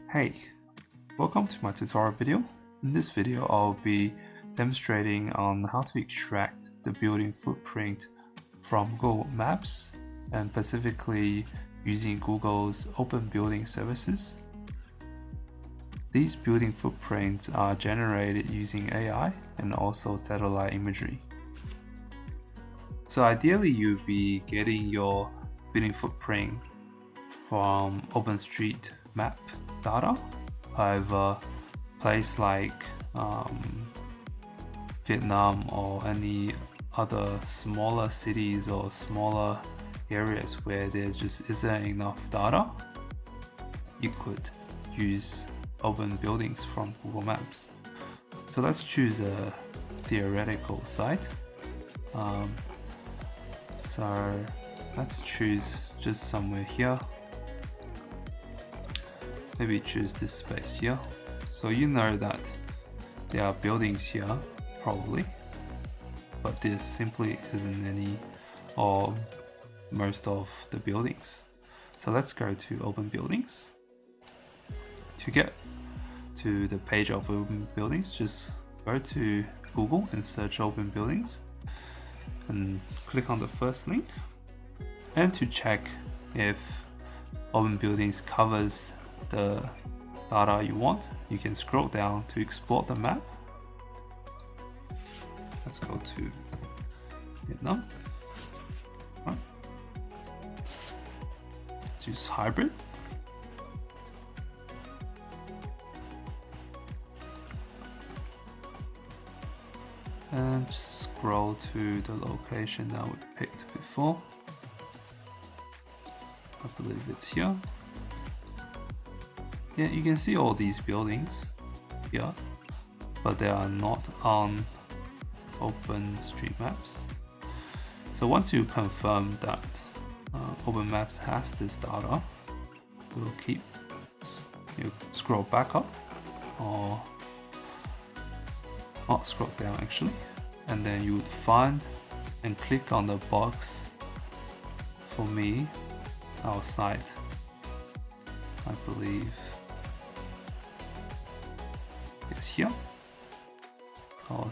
Hey, welcome to my tutorial video. In this video, I'll be demonstrating on how to extract the building footprint from Google Maps and specifically using Google's Open Building services. These building footprints are generated using AI and also satellite imagery. So ideally, you'll be getting your building footprint from OpenStreetMap data. However, place like Vietnam or any other smaller cities or smaller areas where there just isn't enough data, you could use open buildings from Google Maps. So let's choose a theoretical site. So let's choose just somewhere here. Maybe choose this space here. So you know that there are buildings here, probably, but there simply isn't any or most of the buildings. So let's go to Open Buildings. To get to the page of Open Buildings, just go to Google and search Open Buildings and click on the first link. And to check if Open Buildings covers the data you want, you can scroll down to export the map. Let's go to Vietnam. Choose hybrid. And just scroll to the location that we picked before. I believe it's here. Yeah, you can see all these buildings here, but they are not on OpenStreetMaps. So once you confirm that Open Maps has this data, we'll you scroll back up or not scroll down actually, and then you would find and click on the box. For me, our site, I believe, is here. I'll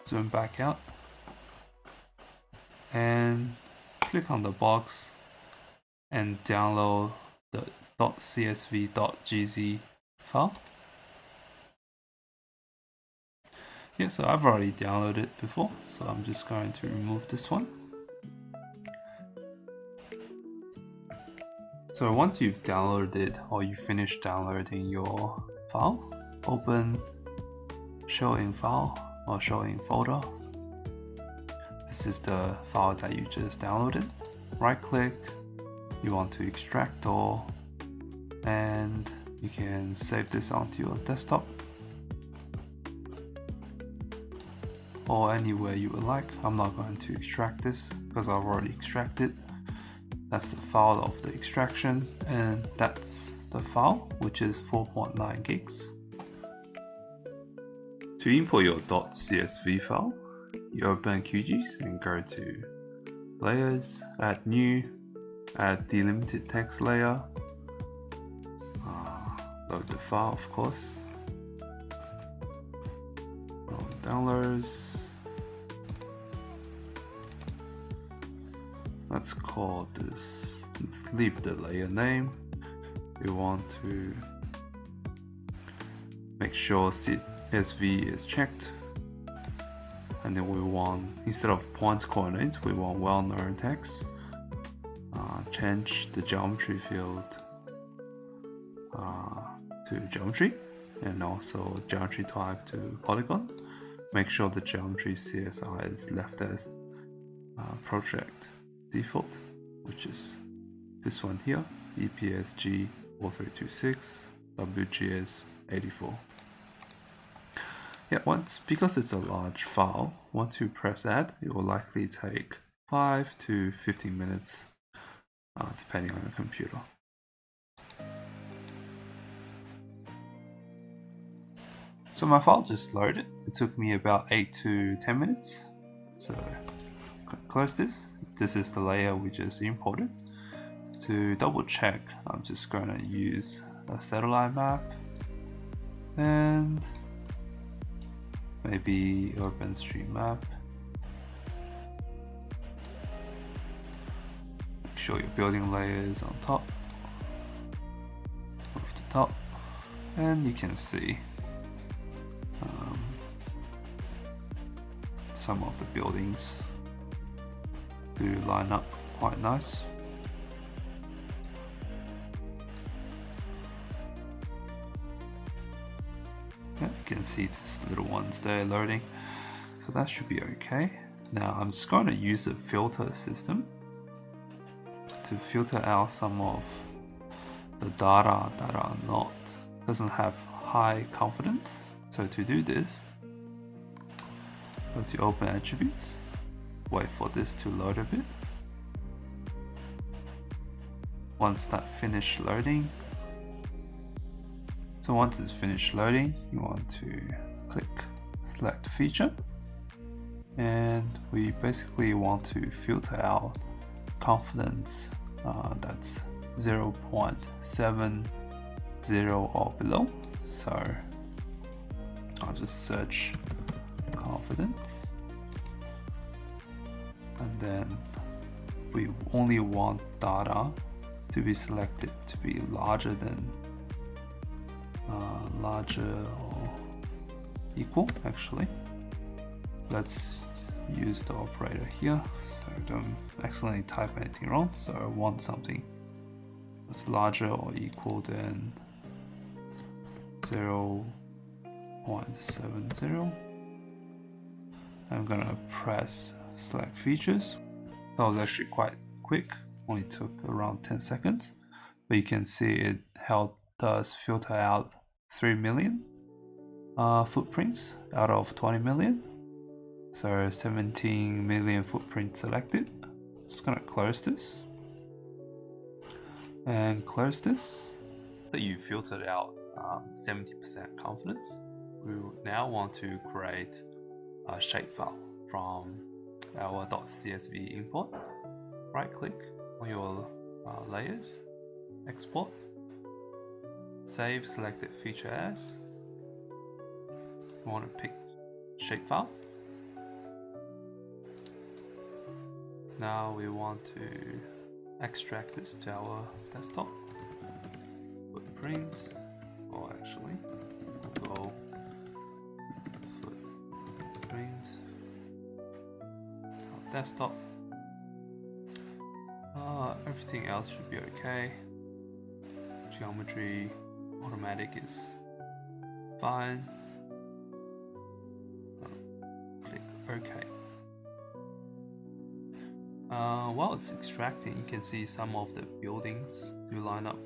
zoom back out and click on the box and download the .csv.gz file. Yeah, so I've already downloaded it before, so I'm just going to remove this one. So once you've downloaded it or you finish downloading your file, open Show in File or Show in Folder. This is the file that you just downloaded. Right click, you want to extract all, and you can save this onto your desktop or anywhere you would like. I'm not going to extract this because I've already extracted. That's the file of the extraction, and that's the file, which is 4.9 gigs. To import your .csv file, you open QGIS and go to Layers, Add New, add Delimited Text Layer, load the file of course, Downloads. Let's call this, let's leave the layer name. We want to make sure CSV is checked. And then we want, instead of point coordinates, we want well-known text. Change the geometry field to geometry, and also geometry type to polygon. Make sure the geometry CSI is left as project default, which is this one here, EPSG 4326 WGS 84. Yeah, because it's a large file, once you press add, it will likely take 5 to 15 minutes, depending on your computer. So my file just loaded. It took me about 8 to 10 minutes. So close this. This is the layer we just imported. To double check, I'm just going to use a satellite map, and maybe OpenStreetMap. Make sure your building layer is on top. Move to top, and you can see some of the buildings do line up quite nice. Yeah, you can see these little ones there loading, so that should be okay. Now I'm just going to use a filter system to filter out some of the data that doesn't have high confidence. So to do this, go to Open Attributes, wait for this to load a bit. Once that finished loading, so once it's finished loading, you want to click Select Feature, and we basically want to filter out confidence that's 0.70 or below. So I'll just search confidence, and then we only want data to be selected to be larger or equal. Actually, let's use the operator here so don't accidentally type anything wrong. So I want something that's larger or equal than 0.70. I'm gonna press Select Features. That was actually quite quick, only took around 10 seconds, but you can see it helped us filter out 3 million footprints out of 20 million. So 17 million footprints selected. Just gonna close this and close this. So you filtered out 70% confidence. We now want to create a shapefile from our .csv import. Right click on your layers, export, save selected feature as. You want to pick shapefile. Now we want to extract this to our desktop. Footprint, or actually go footprint, our desktop. Everything else should be okay. Geometry, automatic is fine. Click OK. While it's extracting, you can see some of the buildings do line up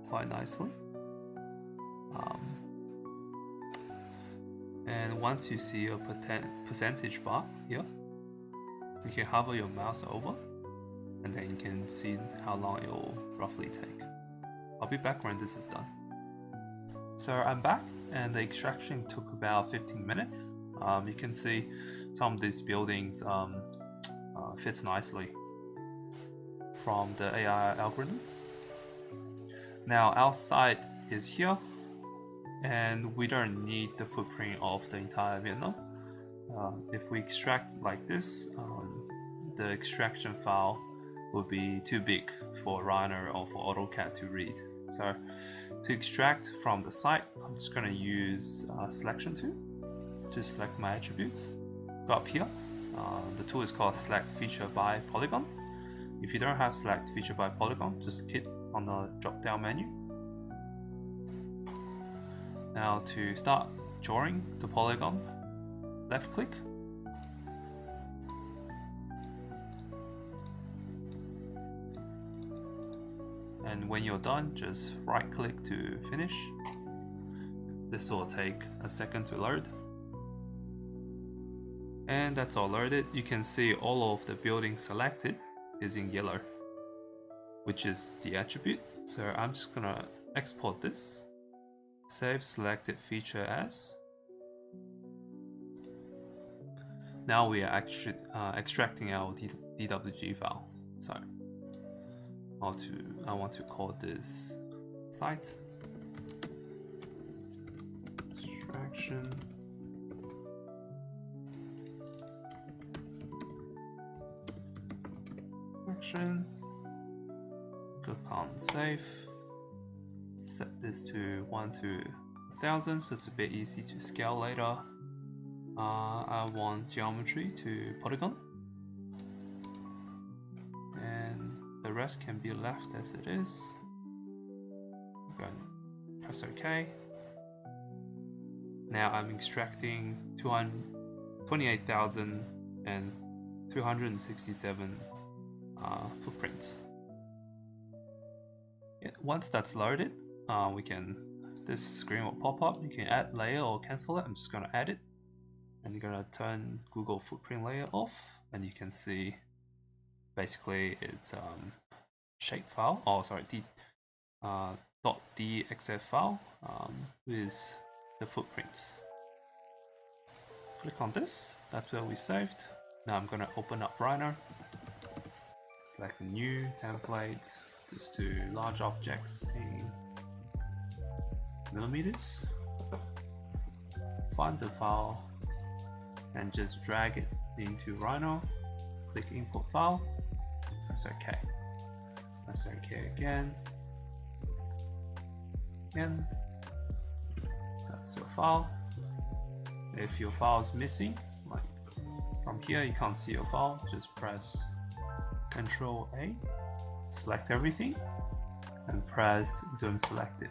quite nicely. And once you see a percentage bar here, you can hover your mouse over, and then you can see how long it will roughly take. I'll be back when this is done. So I'm back, and the extraction took about 15 minutes. You can see some of these buildings fits nicely from the AI algorithm. Now our site is here, and we don't need the footprint of the entire Vietnam. If we extract like this, the extraction file will be too big for Rhino or for AutoCAD to read. So to extract from the site, I'm just going to use selection tool to select my attributes. Go up here. The tool is called Select Feature by Polygon. If you don't have Select Feature by Polygon, just hit on the drop down menu. Now to start drawing the polygon, left click. And when you're done, just right click to finish. This will take a second to load. And that's all loaded. You can see all of the buildings selected is in yellow, which is the attribute. So I'm just gonna export this. Save selected feature as. Now we are actually extracting our DWG file. So I want to call this site. extraction. Click on save. Set this to 1 to 1000, so it's a bit easy to scale later. I want geometry to polygon, and the rest can be left as it is. I'm going to press OK. Now I'm extracting 28,267 footprints. Yeah, once that's loaded, this screen will pop up. You can add layer or cancel it. I'm just going to add it, and you're going to turn Google Footprint Layer off, and you can see basically it's shape file. Oh, sorry, .dxf file with the footprints. Click on this. That's where we saved. Now I'm going to open up Rhino. Select a new template. Just do large objects in millimeters. Find the file and just drag it into Rhino. Click import file. Press OK. Press OK again. And that's your file. If your file is missing, like from here you can't see your file, just press Ctrl A, select everything, and press zoom selected.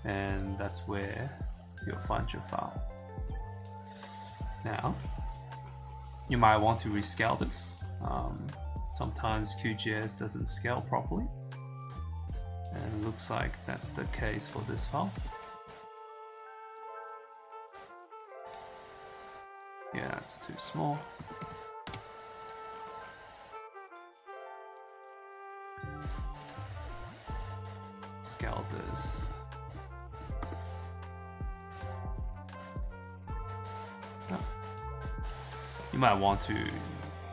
And that's where you'll find your file. Now, you might want to rescale this. Sometimes QGIS doesn't scale properly, and it looks like that's the case for this file. Yeah, that's too small. Scale this. No. You might want to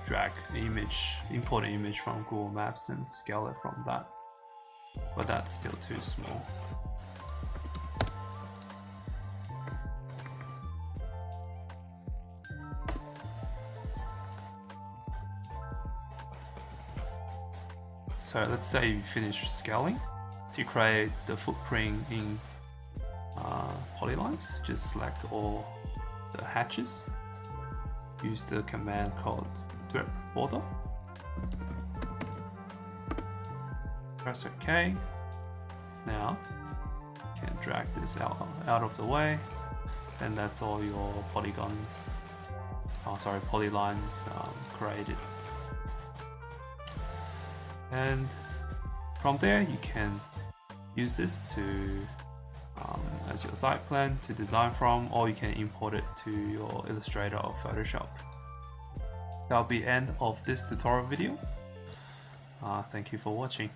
drag the image, import an image from Google Maps and scale it from that, but that's still too small. So let's say you finish scaling. To create the footprint in polylines, just select all the hatches. Use the command called grep border. Press OK. Now you can drag this out of the way, and that's all your polylines created. And from there you can use this to as your site plan to design from, or you can import it to your Illustrator or Photoshop. That'll be the end of this tutorial video. Thank you for watching.